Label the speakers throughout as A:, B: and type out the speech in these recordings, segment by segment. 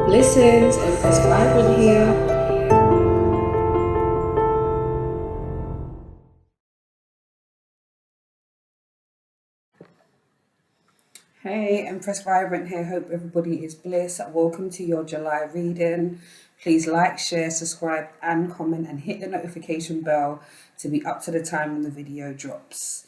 A: Blessings, Empress Vibrant here. Hey, Empress Vibrant here. Hope everybody is blessed. Welcome to your July reading. Please like, share, subscribe, and comment, and hit the notification bell to be up to the time when the video drops.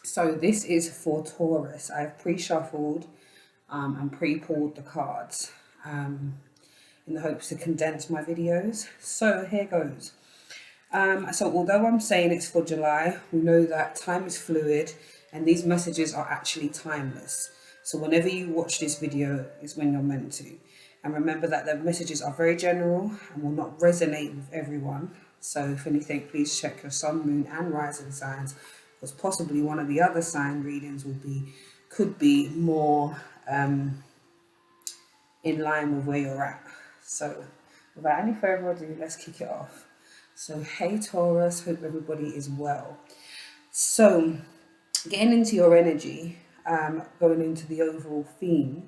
A: So this is for Taurus. I've pre-shuffled and pre-pulled the cards in the hopes to condense my videos. So here goes. So although I'm saying it's for July, we know that time is fluid and these messages are actually timeless. So whenever you watch this video is when you're meant to. And remember that the messages are very general and will not resonate with everyone. So if anything, please check your sun, moon and rising signs, because possibly one of the other sign readings could be more in line with where you're at. So without any further ado, let's kick it off. So hey Taurus, hope everybody is well. So getting into your energy, going into the overall theme,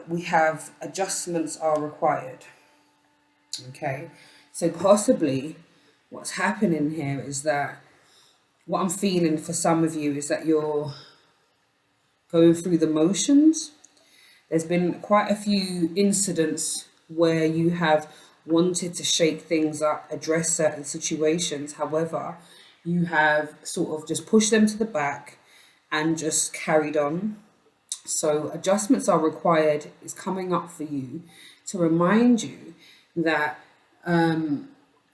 A: we have adjustments are required. Okay, so possibly what's happening here is that what I'm feeling for some of you is that you're going through the motions. There's been quite a few incidents where you have wanted to shake things up, address certain situations. However, you have sort of just pushed them to the back and just carried on. So adjustments are required is coming up for you to remind you that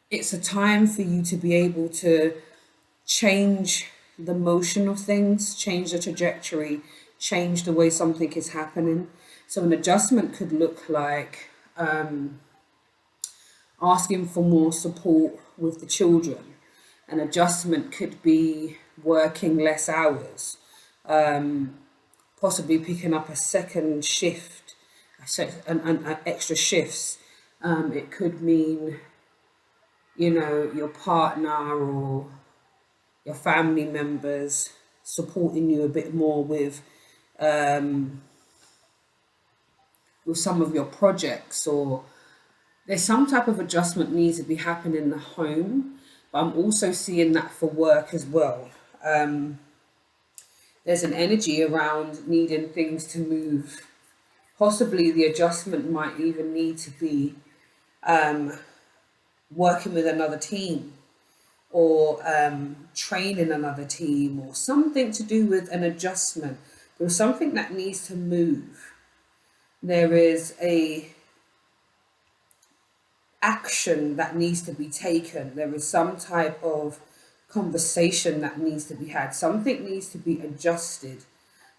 A: it's a time for you to be able to change the motion of things, change the trajectory, change the way something is happening. So an adjustment could look like asking for more support with the children. An adjustment could be working less hours, possibly picking up a second shift, and extra shifts. It could mean, your partner or your family members supporting you a bit more with some of your projects, or there's some type of adjustment needs to be happening in the home, but I'm also seeing that for work as well. There's an energy around needing things to move. Possibly the adjustment might even need to be working with another team, or training another team, or something to do with an adjustment. There's something that needs to move. There is a action that needs to be taken. There is some type of conversation that needs to be had. Something needs to be adjusted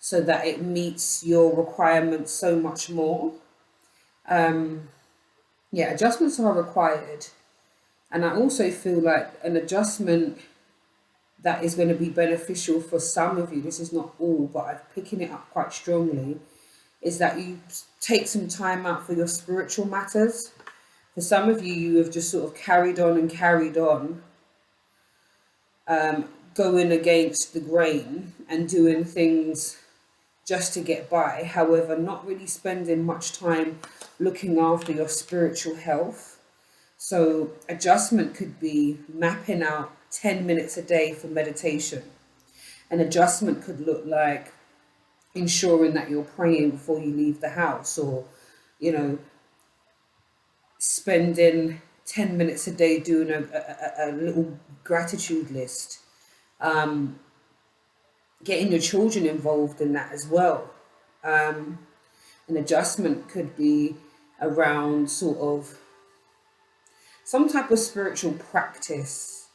A: so that it meets your requirements so much more. Adjustments are required. And I also feel like an adjustment that is going to be beneficial for some of you, this is not all, but I'm picking it up quite strongly, is that you take some time out for your spiritual matters. For some of you, you have just sort of carried on, going against the grain and doing things just to get by. However, not really spending much time looking after your spiritual health. So adjustment could be mapping out 10 minutes a day for meditation. An adjustment could look like ensuring that you're praying before you leave the house, or, spending 10 minutes a day doing a little gratitude list. Getting your children involved in that as well. An adjustment could be around sort of some type of spiritual practice,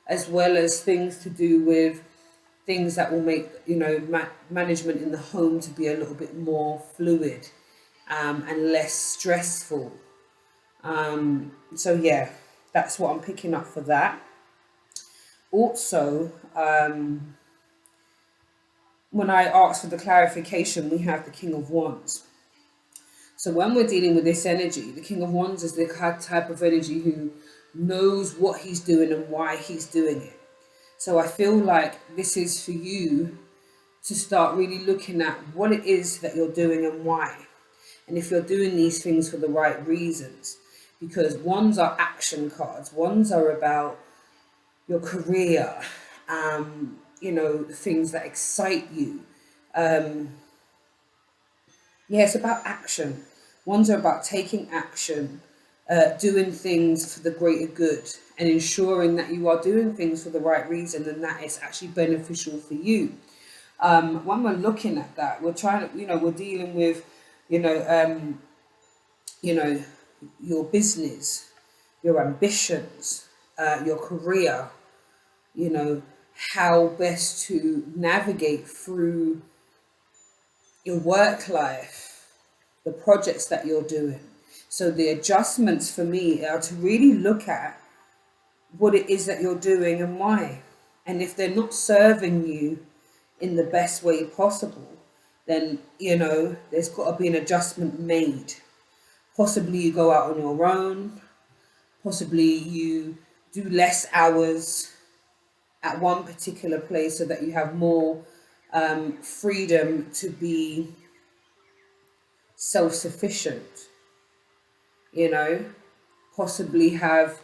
A: as well as things to do with things that will make, management in the home to be a little bit more fluid and less stressful. That's what I'm picking up for that. Also, when I asked for the clarification, we have the King of Wands. So when we're dealing with this energy, the King of Wands is the type of energy who knows what he's doing and why he's doing it. So I feel like this is for you to start really looking at what it is that you're doing and why. And if you're doing these things for the right reasons. Because ones are action cards, ones are about your career, things that excite you. It's about action. Ones are about taking action, doing things for the greater good, and ensuring that you are doing things for the right reason and that it's actually beneficial for you. When we're looking at that, we're trying to, we're dealing with, you know, um, you know, your business, your ambitions, your career, how best to navigate through your work life, the projects that you're doing. So the adjustments for me are to really look at what it is that you're doing and why. And if they're not serving you in the best way possible, then, there's got to be an adjustment made. Possibly you go out on your own, possibly you do less hours at one particular place so that you have more freedom to be self-sufficient, you know, possibly have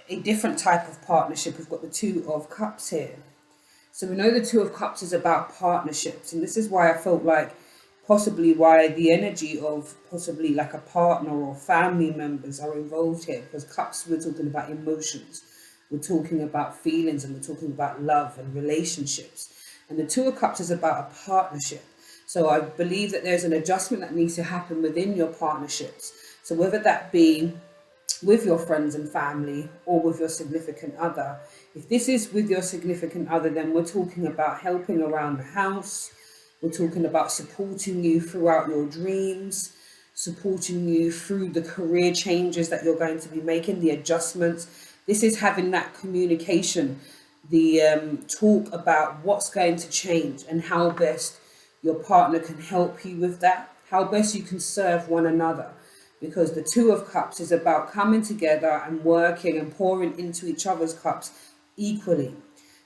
A: a different type of partnership. We've got the Two of Cups here. So we know the Two of Cups is about partnerships, and this is why I felt like possibly why the energy of possibly like a partner or family members are involved here, because cups, we're talking about emotions, we're talking about feelings, and we're talking about love and relationships. And the Two of Cups is about a partnership. So I believe that there's an adjustment that needs to happen within your partnerships. So whether that be with your friends and family or with your significant other. If this is with your significant other, then we're talking about helping around the house. We're talking about supporting you throughout your dreams, supporting you through the career changes that you're going to be making, the adjustments. This is having that communication, the talk about what's going to change and how best your partner can help you with that, how best you can serve one another. Because the Two of Cups is about coming together and working and pouring into each other's cups equally.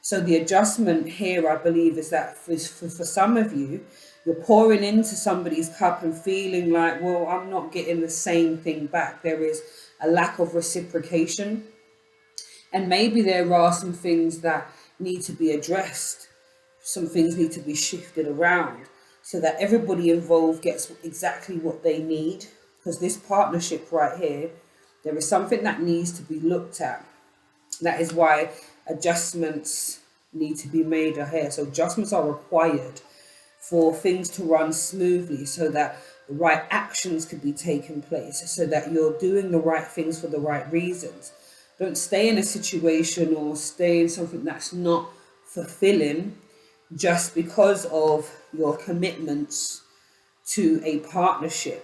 A: So the adjustment here, I believe, is that for some of you, you're pouring into somebody's cup and feeling like, well, I'm not getting the same thing back. There is a lack of reciprocation. And maybe there are some things that need to be addressed. Some things need to be shifted around so that everybody involved gets exactly what they need. Because this partnership right here, there is something that needs to be looked at. That is why adjustments need to be made here. So adjustments are required for things to run smoothly so that the right actions could be taken place, so that you're doing the right things for the right reasons. Don't stay in a situation or stay in something that's not fulfilling just because of your commitments to a partnership.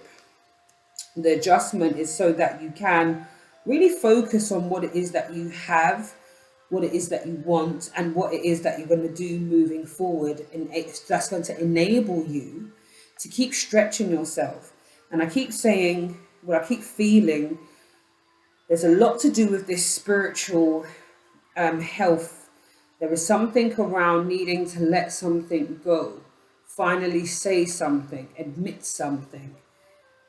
A: The adjustment is so that you can really focus on what it is that you have, what it is that you want, and what it is that you're going to do moving forward. And that's going to enable you to keep stretching yourself. And I keep saying, I keep feeling there's a lot to do with this spiritual health. There is something around needing to let something go, finally say something, admit something.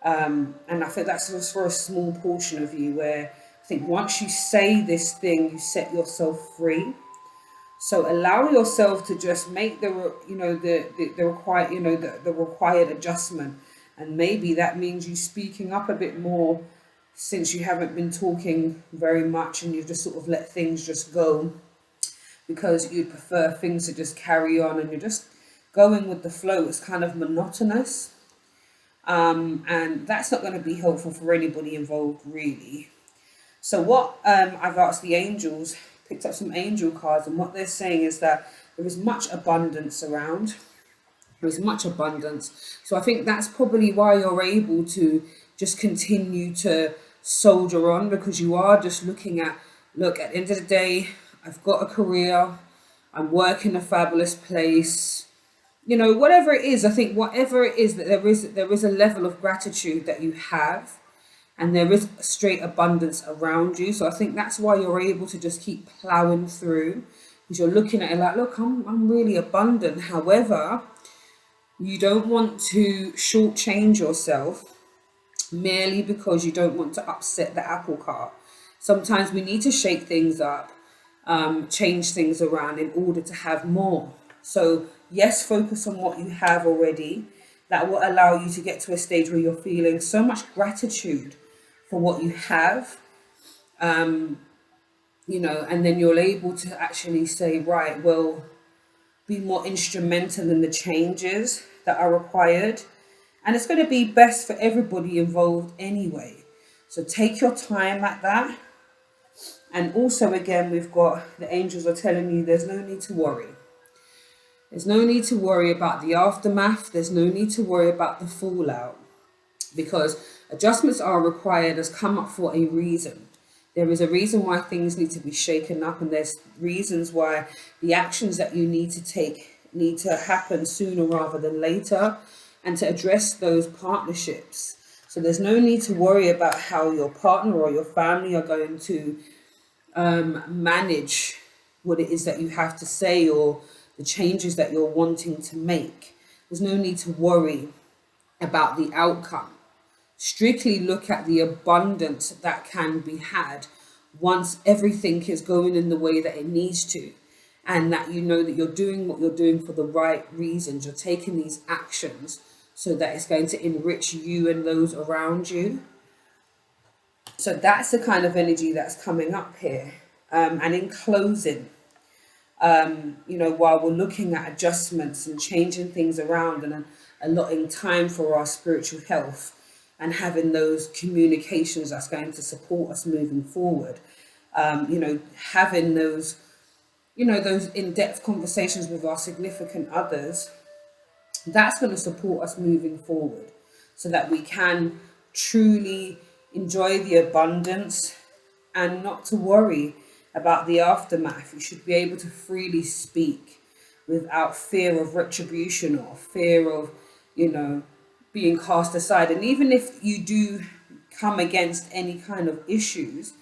A: And I think that's just for a small portion of you, where I think once you say this thing, you set yourself free. So allow yourself to just make the required adjustment, and maybe that means you speaking up a bit more, since you haven't been talking very much and you've just sort of let things just go because you'd prefer things to just carry on and you're just going with the flow. It's kind of monotonous. And that's not going to be helpful for anybody involved, really. So what I've asked the angels, picked up some angel cards, and what they're saying is that there is much abundance around. There is much abundance. So I think that's probably why you're able to just continue to soldier on, because you are just looking at, look, at the end of the day, I've got a career, I'm working a fabulous place. Whatever it is, I think whatever it is, that there is a level of gratitude that you have, and there is straight abundance around you. So I think that's why you're able to just keep plowing through. Because you're looking at it like, look, I'm really abundant. However, you don't want to shortchange yourself merely because you don't want to upset the apple cart. Sometimes we need to shake things up, change things around in order to have more. So, yes, focus on what you have already. That will allow you to get to a stage where you're feeling so much gratitude for what you have, and then you're able to actually say, right, well, be more instrumental in the changes that are required. And it's going to be best for everybody involved anyway. So take your time at that. And also, again, we've got the angels are telling you there's no need to worry. There's no need to worry about the aftermath. There's no need to worry about the fallout, because adjustments are required as come up for a reason. There is a reason why things need to be shaken up, and there's reasons why the actions that you need to take need to happen sooner rather than later, and to address those partnerships. So there's no need to worry about how your partner or your family are going to manage what it is that you have to say or the changes that you're wanting to make. There's no need to worry about the outcome. Strictly look at the abundance that can be had once everything is going in the way that it needs to, and that you know that you're doing what you're doing for the right reasons. You're taking these actions so that it's going to enrich you and those around you. So that's the kind of energy that's coming up here. And in closing, while we're looking at adjustments and changing things around and allotting time for our spiritual health and having those communications that's going to support us moving forward, having those in-depth conversations with our significant others, that's going to support us moving forward so that we can truly enjoy the abundance and not to worry about the aftermath. You should be able to freely speak without fear of retribution or fear of, being cast aside. And even if you do come against any kind of issues,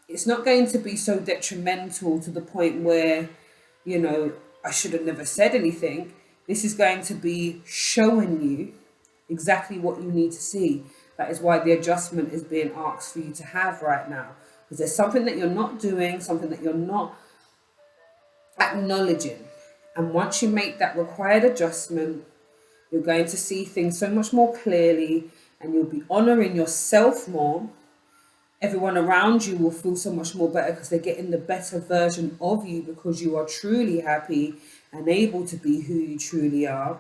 A: it's not going to be so detrimental to the point where, I should have never said anything. This is going to be showing you exactly what you need to see. That is why the adjustment is being asked for you to have right now. Because there's something that you're not doing, something that you're not acknowledging. And once you make that required adjustment, you're going to see things so much more clearly, and you'll be honoring yourself more. Everyone around you will feel so much more better because they're getting the better version of you because you are truly happy and able to be who you truly are.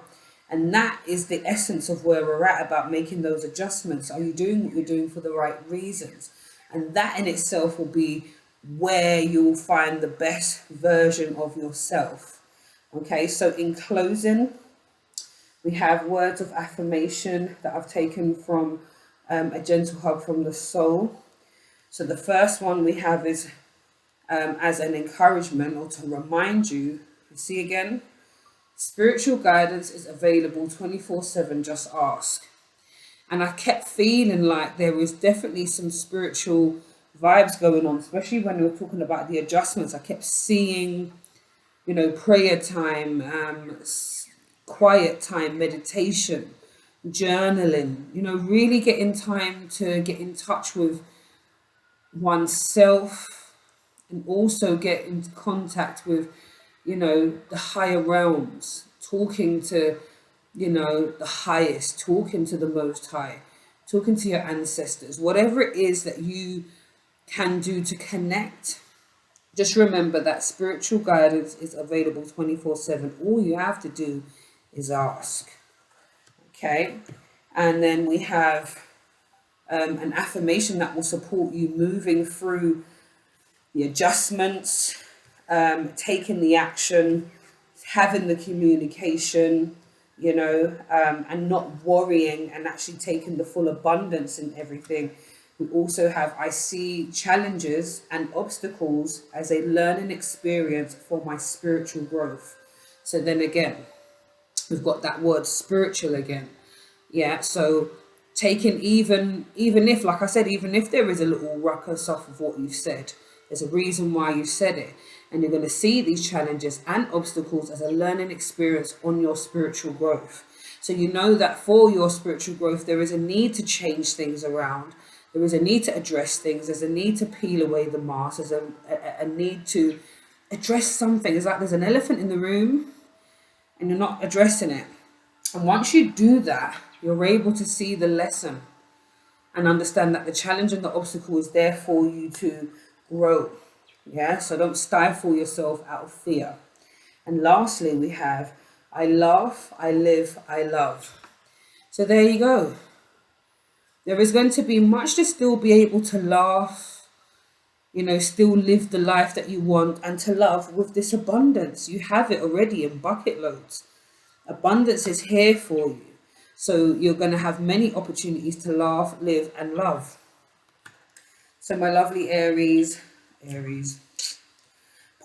A: And that is the essence of where we're at about making those adjustments. Are you doing what you're doing for the right reasons? And that in itself will be where you'll find the best version of yourself. Okay, so in closing, we have words of affirmation that I've taken from A Gentle Hug from the Soul. So the first one we have is as an encouragement or to remind you, see again, spiritual guidance is available 24/7, just ask. And I kept feeling like there was definitely some spiritual vibes going on, especially when we were talking about the adjustments. I kept seeing, prayer time, quiet time, meditation, journaling, really getting time to get in touch with oneself and also get into contact with, the higher realms, talking to, the highest, talking to the Most High, talking to your ancestors, whatever it is that you can do to connect. Just remember that spiritual guidance is available 24/7. All you have to do is ask. Okay. And then we have an affirmation that will support you moving through the adjustments, taking the action, having the communication, and not worrying and actually taking the full abundance in everything. We also have, I see challenges and obstacles as a learning experience for my spiritual growth. So then again, we've got that word spiritual again. Yeah, so taking even if, like I said, even if there is a little ruckus off of what you've said, there's a reason why you said it. And you're going to see these challenges and obstacles as a learning experience on your spiritual growth. So you know that for your spiritual growth, there is a need to change things around. There is a need to address things. There's a need to peel away the mask. There's a need to address something. It's like there's an elephant in the room and you're not addressing it. And once you do that, you're able to see the lesson and understand that the challenge and the obstacle is there for you to grow. Yeah, so don't stifle yourself out of fear. And lastly, we have I laugh, I live, I love. So there you go. There is going to be much to still be able to laugh, still live the life that you want and to love with this abundance. You have it already in bucket loads. Abundance is here for you. So you're going to have many opportunities to laugh, live and love. So my lovely Aries,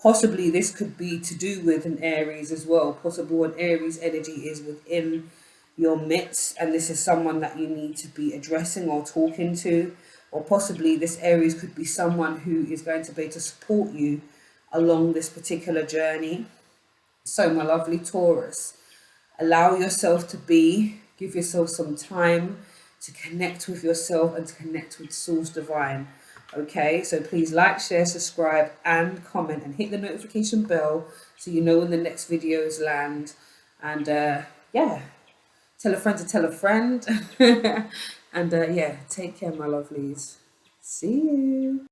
A: possibly this could be to do with an Aries as well. Possible an Aries energy is within your midst and this is someone that you need to be addressing or talking to. Or possibly this Aries could be someone who is going to be able to support you along this particular journey. So my lovely Taurus, allow yourself to give yourself some time to connect with yourself and to connect with Source Divine. Okay, so please like, share, subscribe and comment and hit the notification bell so you know when the next videos land. And yeah, tell a friend to tell a friend. And yeah, take care, my lovelies. See you.